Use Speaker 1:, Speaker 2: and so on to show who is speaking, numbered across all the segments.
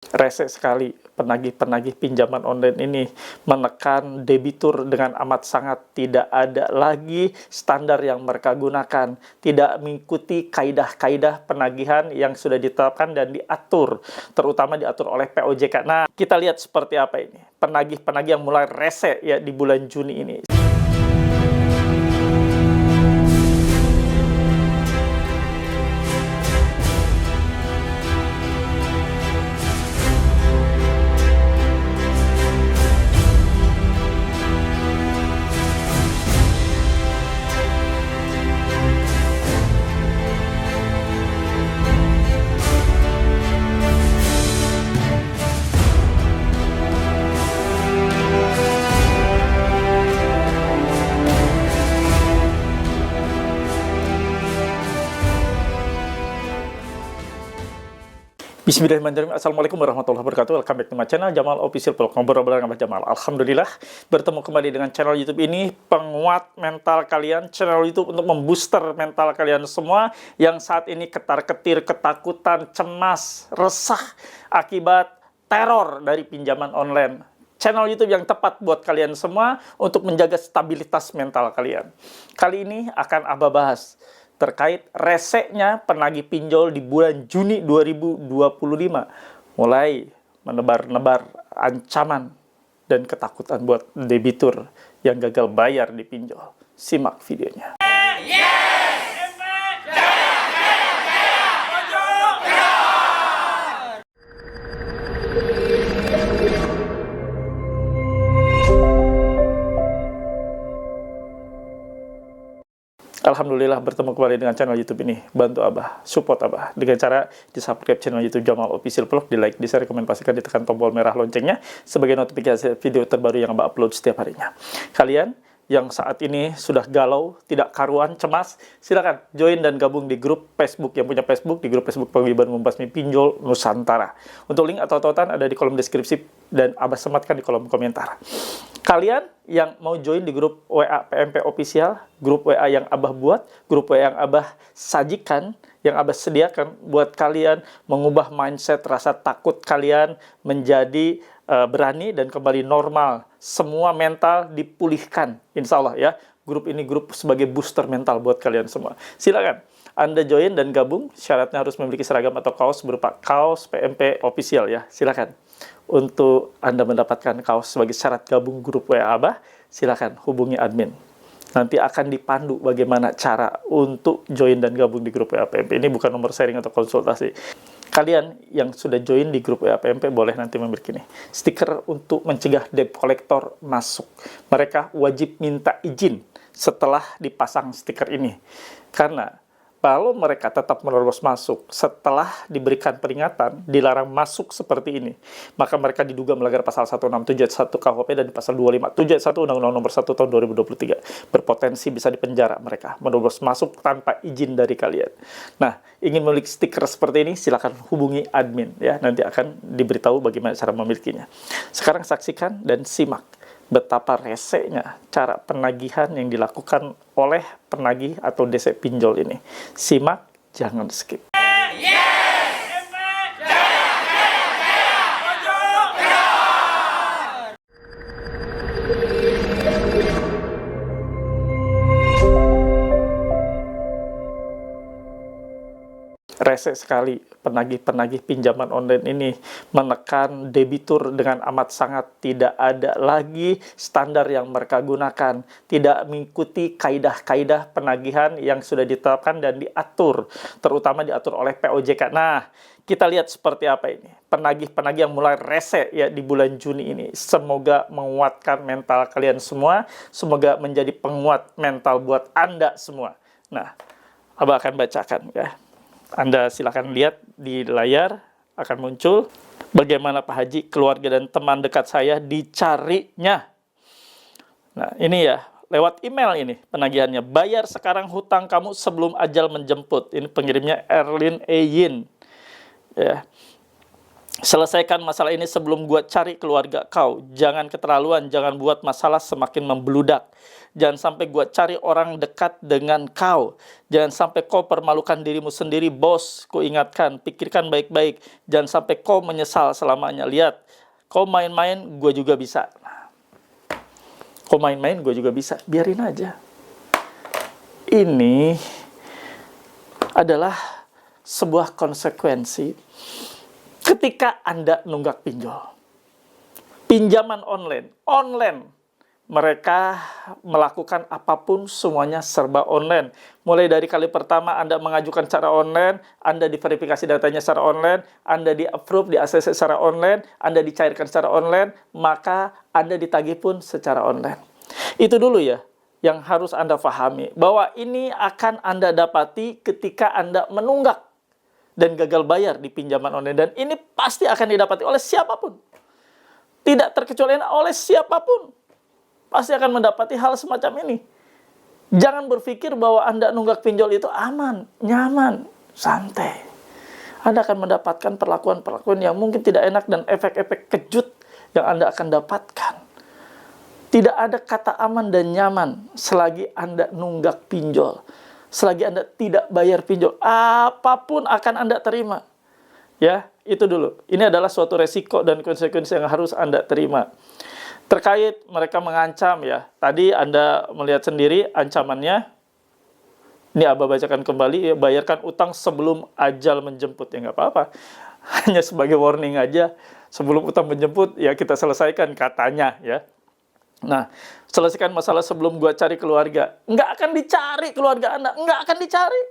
Speaker 1: Rese sekali penagih-penagih pinjaman online ini menekan debitur dengan amat sangat. Tidak ada lagi standar yang mereka gunakan, tidak mengikuti kaidah-kaidah penagihan yang sudah ditetapkan dan diatur, terutama diatur oleh POJK. Nah, kita lihat seperti apa ini penagih-penagih yang mulai rese ya di bulan Juni ini. Bismillahirrahmanirrahim. Assalamualaikum warahmatullahi wabarakatuh. Welcome back to my channel Jamal Official Vlog. Ngobrol dengan Abah Jamal. Alhamdulillah bertemu kembali dengan channel YouTube ini, penguat mental kalian, channel YouTube untuk membooster mental kalian semua yang saat ini ketar-ketir, ketakutan, cemas, resah akibat teror dari pinjaman online. Channel YouTube yang tepat buat kalian semua untuk menjaga stabilitas mental kalian. Kali ini akan Abah bahas terkait reseknya penagih pinjol di bulan Juni 2025, mulai menebar-nebar ancaman dan ketakutan buat debitur yang gagal bayar di pinjol. Simak videonya. Alhamdulillah bertemu kembali dengan channel YouTube ini. Bantu Abah, support Abah dengan cara di-subscribe channel YouTube Jamal Official Vlog, di-like, di-share, komen, pastikan ditekan tombol merah loncengnya sebagai notifikasi video terbaru yang Abah upload setiap harinya. Kalian yang saat ini sudah galau, tidak karuan, cemas, silakan join dan gabung di grup Facebook yang punya Facebook, di grup Facebook Paguyuban Membasmi Pinjol Nusantara. Untuk link atau tautan ada di kolom deskripsi dan Abah sematkan di kolom komentar. Kalian yang mau join di grup WA PMP Official, grup WA yang Abah buat, grup WA yang Abah sajikan, yang Abah sediakan buat kalian mengubah mindset rasa takut kalian menjadi berani dan kembali normal. Semua mental dipulihkan, insya Allah ya. Grup ini grup sebagai booster mental buat kalian semua. Silakan Anda join dan gabung. Syaratnya harus memiliki seragam atau kaos berupa kaos PMP Official ya. Silakan. Untuk Anda mendapatkan kaos sebagai syarat gabung grup WA Abah, silakan hubungi admin. Nanti akan dipandu bagaimana cara untuk join dan gabung di grup WA PMP. Ini bukan nomor sharing atau konsultasi. Kalian yang sudah join di grup WA PMP boleh nanti memiliki nih stiker untuk mencegah debt collector masuk. Mereka wajib minta izin setelah dipasang stiker ini. Karena kalau mereka tetap menerobos masuk setelah diberikan peringatan, dilarang masuk seperti ini, maka mereka diduga melanggar pasal 167 ayat 1 KUHP dan di pasal 257 ayat 1 Undang-Undang Nomor 1 Tahun 2023. Berpotensi bisa dipenjara mereka, menerobos masuk tanpa izin dari kalian. Nah, ingin memiliki stiker seperti ini, silakan hubungi admin ya. Nanti akan diberitahu bagaimana cara memilikinya. Sekarang saksikan dan simak betapa resenya cara penagihan yang dilakukan oleh penagih atau DC pinjol ini. Simak, jangan skip. Rese sekali penagih-penagih pinjaman online ini menekan debitur dengan amat sangat. Tidak ada lagi standar yang mereka gunakan, tidak mengikuti kaidah-kaidah penagihan yang sudah ditetapkan dan diatur, terutama diatur oleh POJK. Nah, kita lihat seperti apa ini penagih-penagih yang mulai rese ya di bulan Juni ini. Semoga menguatkan mental kalian semua, semoga menjadi penguat mental buat Anda semua. Nah, Abah akan bacakan ya. Anda silakan lihat di layar, akan muncul bagaimana Pak Haji, keluarga dan teman dekat saya dicarinya. Nah, ini ya, lewat email ini penagihannya. Bayar sekarang hutang kamu sebelum ajal menjemput. Ini pengirimnya Erlin Eyin. Ya. Selesaikan masalah ini sebelum gua cari keluarga kau. Jangan keterlaluan, jangan buat masalah semakin membludak. Jangan sampai gua cari orang dekat dengan kau. Jangan sampai kau permalukan dirimu sendiri, bos. Ku ingatkan, pikirkan baik-baik. Jangan sampai kau menyesal selamanya. Lihat, kau main-main, gua juga bisa. Kau main-main, gua juga bisa. Biarin aja. Ini adalah sebuah konsekuensi ketika Anda nunggak pinjol. Pinjaman online, mereka melakukan apapun semuanya serba online. Mulai dari kali pertama Anda mengajukan secara online, Anda diverifikasi datanya secara online, Anda di-approve, di-ACC secara online, Anda dicairkan secara online, maka Anda ditagih pun secara online. Itu dulu ya yang harus Anda pahami, bahwa ini akan Anda dapati ketika Anda menunggak dan gagal bayar di pinjaman online. Dan ini pasti akan didapati oleh siapapun. Tidak terkecuali oleh siapapun. Pasti akan mendapati hal semacam ini. Jangan berpikir bahwa Anda nunggak pinjol itu aman, nyaman, santai. Anda akan mendapatkan perlakuan-perlakuan yang mungkin tidak enak dan efek-efek kejut yang Anda akan dapatkan. Tidak ada kata aman dan nyaman selagi Anda nunggak pinjol. Selagi Anda tidak bayar pinjol, apapun akan Anda terima. Ya, itu dulu. Ini adalah suatu resiko dan konsekuensi yang harus Anda terima. Terkait mereka mengancam ya. Tadi Anda melihat sendiri ancamannya. Ini Abah bacakan kembali, ya, bayarkan utang sebelum ajal menjemput. Ya nggak apa-apa. Hanya sebagai warning aja. Sebelum utang menjemput, ya kita selesaikan katanya ya. Nah, selesaikan masalah sebelum gua cari keluarga. Nggak akan dicari keluarga Anda. Nggak akan dicari.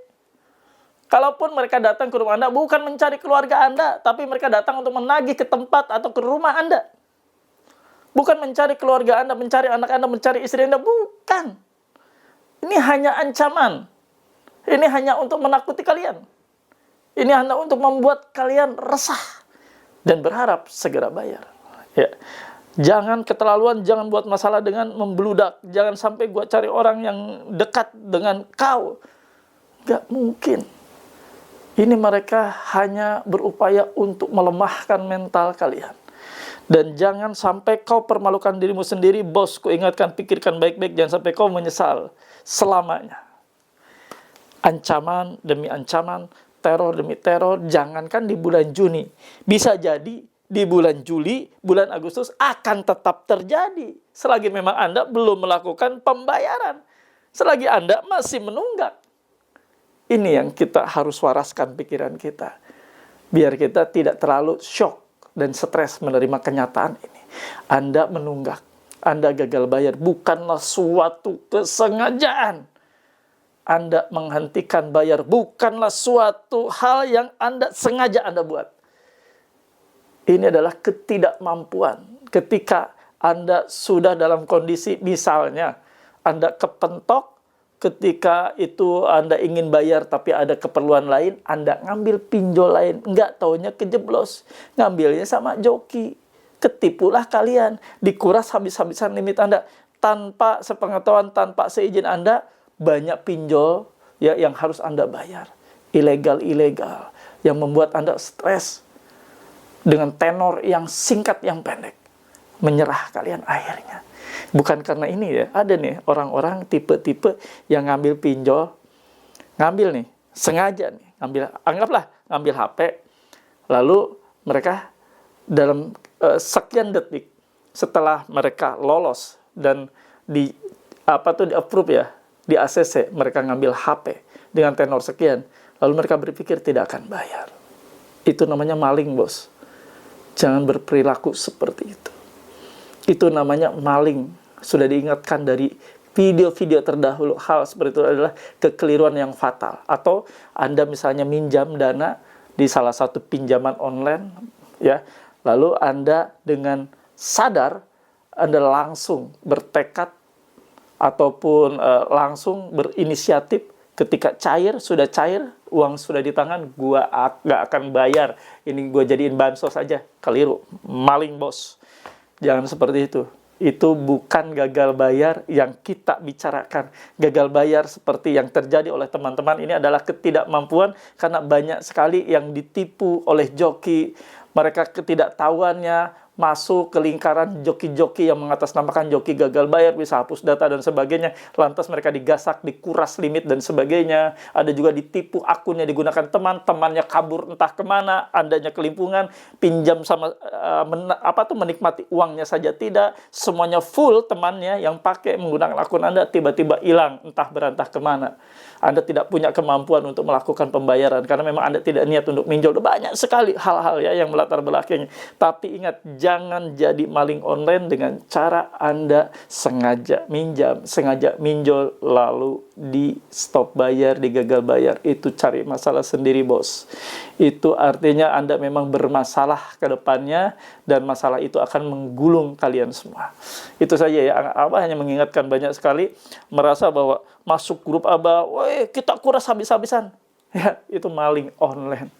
Speaker 1: Kalaupun mereka datang ke rumah Anda, bukan mencari keluarga Anda, tapi mereka datang untuk menagih ke tempat atau ke rumah Anda. Bukan mencari keluarga Anda, mencari anak Anda, mencari istri Anda. Bukan. Ini hanya ancaman. Ini hanya untuk menakuti kalian. Ini hanya untuk membuat kalian resah dan berharap segera bayar. Ya. Jangan keterlaluan, jangan buat masalah dengan membludak. Jangan sampai gua cari orang yang dekat dengan kau. Gak mungkin. Ini mereka hanya berupaya untuk melemahkan mental kalian. Dan jangan sampai kau permalukan dirimu sendiri, bos. Ku ingatkan, pikirkan baik-baik. Jangan sampai kau menyesal selamanya. Ancaman demi ancaman, teror demi teror. Jangankan di bulan Juni. Bisa jadi di bulan Juli, bulan Agustus akan tetap terjadi. Selagi memang Anda belum melakukan pembayaran. Selagi Anda masih menunggak. Ini yang kita harus waraskan pikiran kita. Biar kita tidak terlalu shock dan stres menerima kenyataan ini. Anda menunggak, Anda gagal bayar, bukanlah suatu kesengajaan. Anda menghentikan bayar, bukanlah suatu hal yang Anda sengaja Anda buat. Ini adalah ketidakmampuan. Ketika Anda sudah dalam kondisi, misalnya Anda kepentok, ketika itu Anda ingin bayar tapi ada keperluan lain, Anda ngambil pinjol lain, nggak taunya kejeblos, ngambilnya sama joki. Ketipulah kalian, dikuras habis-habisan limit Anda. Tanpa sepengetahuan, tanpa seizin Anda, banyak pinjol ya yang harus Anda bayar. Ilegal-ilegal, yang membuat Anda stres. Dengan tenor yang singkat, yang pendek. Menyerah kalian akhirnya. Bukan karena ini ya. Ada nih orang-orang tipe-tipe yang ngambil pinjol. Ngambil nih. Sengaja nih. Anggaplah ngambil HP. Lalu mereka dalam sekian detik setelah mereka lolos dan di-approve ya. Di ACC mereka ngambil HP dengan tenor sekian. Lalu mereka berpikir tidak akan bayar. Itu namanya maling, bos. Jangan berperilaku seperti itu. Itu namanya maling. Sudah diingatkan dari video-video terdahulu. Hal seperti itu adalah kekeliruan yang fatal. Atau Anda misalnya minjam dana di salah satu pinjaman online, ya, lalu Anda dengan sadar Anda langsung bertekad ataupun langsung berinisiatif. Ketika sudah cair, uang sudah di tangan, gua gak akan bayar. Ini gua jadiin bansos aja. Keliru. Maling, bos. Jangan seperti itu. Itu bukan gagal bayar yang kita bicarakan. Gagal bayar seperti yang terjadi oleh teman-teman ini adalah ketidakmampuan karena banyak sekali yang ditipu oleh joki, mereka ketidaktahuannya masuk ke lingkaran joki-joki yang mengatasnamakan joki gagal bayar, bisa hapus data dan sebagainya. Lantas mereka digasak, dikuras limit dan sebagainya. Ada juga ditipu akunnya digunakan teman-temannya kabur entah kemana, Andanya kelimpungan, pinjam sama menikmati uangnya saja tidak, semuanya full temannya yang pakai menggunakan akun Anda tiba-tiba hilang entah berantah kemana. Anda tidak punya kemampuan untuk melakukan pembayaran karena memang Anda tidak niat untuk minjol. Banyak sekali hal-hal ya yang melatar belakangnya. Tapi ingat, jangan jadi maling online dengan cara Anda sengaja minjam, sengaja minjol, lalu di stop bayar, digagal bayar. Itu cari masalah sendiri, bos. Itu artinya Anda memang bermasalah ke depannya, dan masalah itu akan menggulung kalian semua. Itu saja ya, Abah hanya mengingatkan, banyak sekali merasa bahwa masuk grup Abah, woi kita kuras habis-habisan. Ya, itu maling online.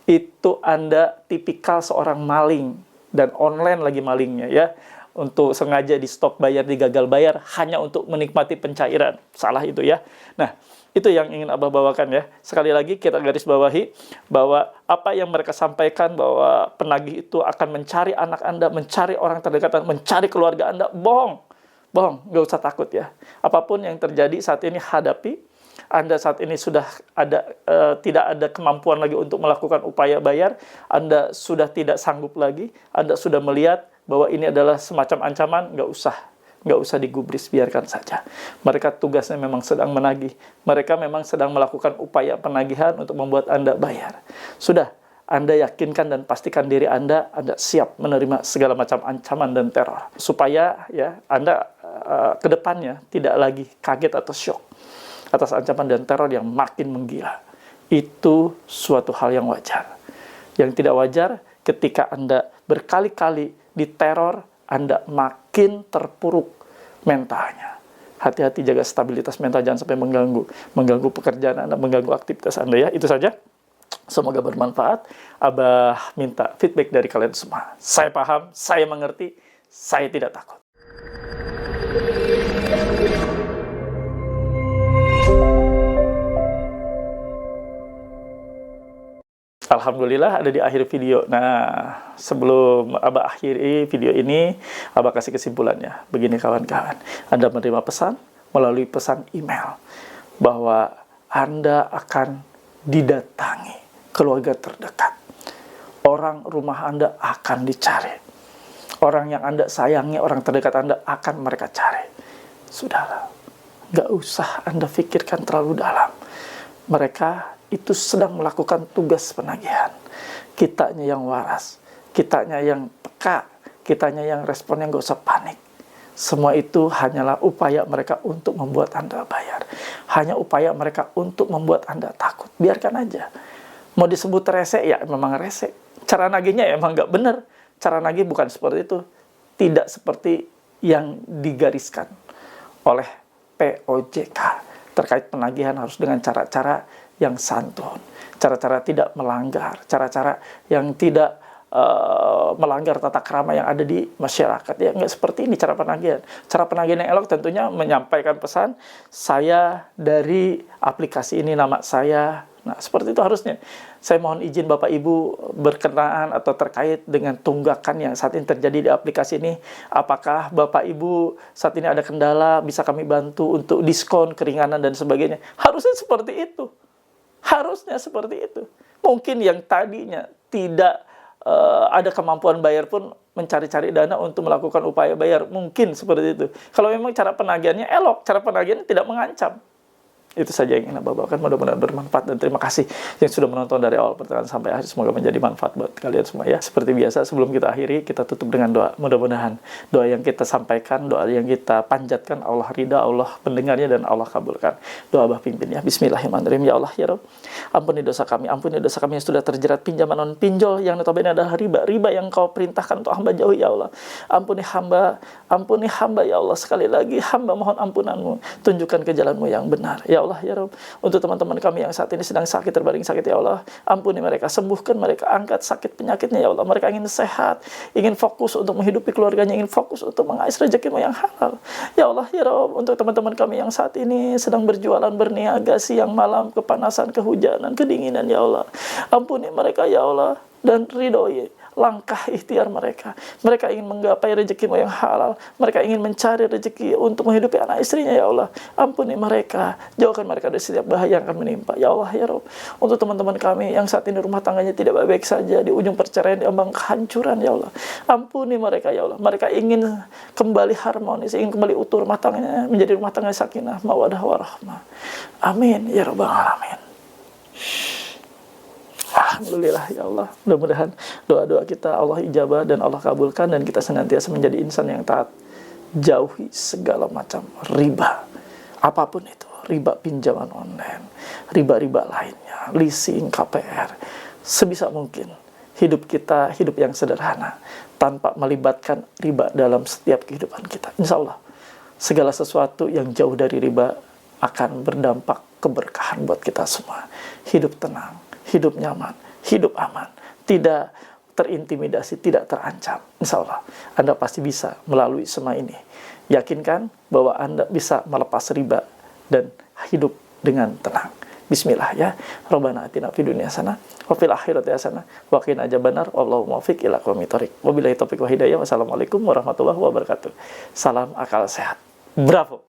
Speaker 1: Itu Anda tipikal seorang maling, dan online lagi malingnya ya. Untuk sengaja di stop bayar, digagal bayar hanya untuk menikmati pencairan. Salah itu ya. Nah, itu yang ingin Abah bawakan ya. Sekali lagi kita garis bawahi bahwa apa yang mereka sampaikan bahwa penagih itu akan mencari anak Anda, mencari orang terdekat, mencari keluarga Anda, bohong. Bohong, nggak usah takut ya. Apapun yang terjadi saat ini hadapi. Anda saat ini sudah tidak ada kemampuan lagi untuk melakukan upaya bayar. Anda sudah tidak sanggup lagi. Anda sudah melihat bahwa ini adalah semacam ancaman. Nggak usah digubris, biarkan saja. Mereka tugasnya memang sedang menagih. Mereka memang sedang melakukan upaya penagihan untuk membuat Anda bayar. Sudah, Anda yakinkan dan pastikan diri Anda siap menerima segala macam ancaman dan teror. Supaya ya Anda ke depannya tidak lagi kaget atau syok atas ancaman dan teror yang makin menggila. Itu suatu hal yang wajar. Yang tidak wajar ketika Anda berkali-kali diteror, Anda makin terpuruk mentalnya. Hati-hati, jaga stabilitas mental, jangan sampai mengganggu pekerjaan Anda, mengganggu aktivitas Anda ya. Itu saja. Semoga bermanfaat. Abah minta feedback dari kalian semua. Saya paham, saya mengerti, saya tidak takut. Alhamdulillah ada di akhir video. Nah, sebelum Abah akhiri video ini, Abah kasih kesimpulannya. Begini kawan-kawan, Anda menerima pesan melalui pesan email bahwa Anda akan didatangi keluarga terdekat. Orang rumah Anda akan dicari. Orang yang Anda sayangi, orang terdekat Anda akan mereka cari. Sudahlah, nggak usah Anda pikirkan terlalu dalam. Mereka itu sedang melakukan tugas penagihan. Kitanya yang waras, kitanya yang peka, kitanya yang responnya nggak usah panik. Semua itu hanyalah upaya mereka untuk membuat Anda bayar. Hanya upaya mereka untuk membuat Anda takut. Biarkan aja. Mau disebut rese, ya memang rese. Cara nagihnya emang nggak benar. Cara nagih bukan seperti itu. Tidak seperti yang digariskan oleh POJK. Terkait penagihan harus dengan cara-cara yang santun, cara-cara tidak melanggar, cara-cara yang tidak melanggar tata krama yang ada di masyarakat. Ya nggak seperti ini cara penagihan. Cara penagihan yang elok tentunya menyampaikan pesan, saya dari aplikasi ini, nama saya. Nah, seperti itu harusnya. Saya mohon izin Bapak Ibu berkenaan atau terkait dengan tunggakan yang saat ini terjadi di aplikasi ini. Apakah Bapak Ibu saat ini ada kendala, bisa kami bantu untuk diskon, keringanan, dan sebagainya. Harusnya seperti itu. Harusnya seperti itu. Mungkin yang tadinya tidak ada kemampuan bayar pun mencari-cari dana untuk melakukan upaya bayar. Mungkin seperti itu. Kalau memang cara penagihannya elok, cara penagihannya tidak mengancam. Itu saja yang ingin Abah bawakan. Mudah-mudahan bermanfaat, dan terima kasih yang sudah menonton dari awal pertengahan sampai akhir. Semoga menjadi manfaat buat kalian semua ya. Seperti biasa, sebelum kita akhiri, kita tutup dengan doa. Mudah-mudahan doa yang kita sampaikan, doa yang kita panjatkan, Allah ridha, Allah mendengarnya, dan Allah kabulkan. Doa Abah pimpin ya. Bismillahirrahmanirrahim. Ya Allah, ya Rabb, ampuni dosa kami yang sudah terjerat pinjaman non pinjol yang notabene adalah riba yang Kau perintahkan untuk hamba jauhi ya Allah. Ampuni hamba ya Allah. Sekali lagi hamba mohon ampunan-Mu. Tunjukkan ke jalan-Mu yang benar ya Allah ya Rabb. Untuk teman-teman kami yang saat ini sedang sakit, terbaring sakit ya Allah, ampuni mereka, sembuhkan mereka, angkat sakit penyakitnya ya Allah. Mereka ingin sehat, ingin fokus untuk menghidupi keluarganya, ingin fokus untuk mengais rezeki-Mu yang halal ya Allah ya Rabb. Untuk teman-teman kami yang saat ini sedang berjualan, berniaga, siang malam, kepanasan, kehujanan, kedinginan ya Allah, ampuni mereka ya Allah, dan ridhoi langkah ikhtiar mereka. Mereka ingin menggapai rezekimu yang halal. Mereka ingin mencari rezeki untuk menghidupi anak istrinya, ya Allah. Ampuni mereka. Jauhkan mereka dari setiap bahaya yang akan menimpa. Ya Allah, ya Rabb. Untuk teman-teman kami yang saat ini rumah tangganya tidak baik-baik saja, di ujung perceraian, di ambang kehancuran, ya Allah. Ampuni mereka, ya Allah. Mereka ingin kembali harmonis, ingin kembali utuh rumah tangganya, menjadi rumah tangga sakinah, mawadah, warahmah. Amin, ya Rabbal alamin. Alhamdulillah, ya Allah. Mudah-mudahan doa-doa kita Allah ijabah dan Allah kabulkan, dan kita senantiasa menjadi insan yang taat. Jauhi segala macam riba, apapun itu, riba pinjaman online, riba-riba lainnya, leasing, KPR. Sebisa mungkin hidup kita hidup yang sederhana, tanpa melibatkan riba dalam setiap kehidupan kita. Insya Allah segala sesuatu yang jauh dari riba akan berdampak keberkahan buat kita semua. Hidup tenang, hidup nyaman, hidup aman, tidak terintimidasi, tidak terancam. Insya Allah Anda pasti bisa melalui semua ini. Yakinkan bahwa Anda bisa melepas riba dan hidup dengan tenang. Bismillah, ya. Rabbana atina fid dunya hasanah wa fil akhirati hasanah wa qina adzabannar. Wallahu muwaffiq ila aqwamit thoriq. Wabillahi taufiq wa hidayah. Wassalamualaikum warahmatullahi wabarakatuh. Salam akal sehat. Bravo.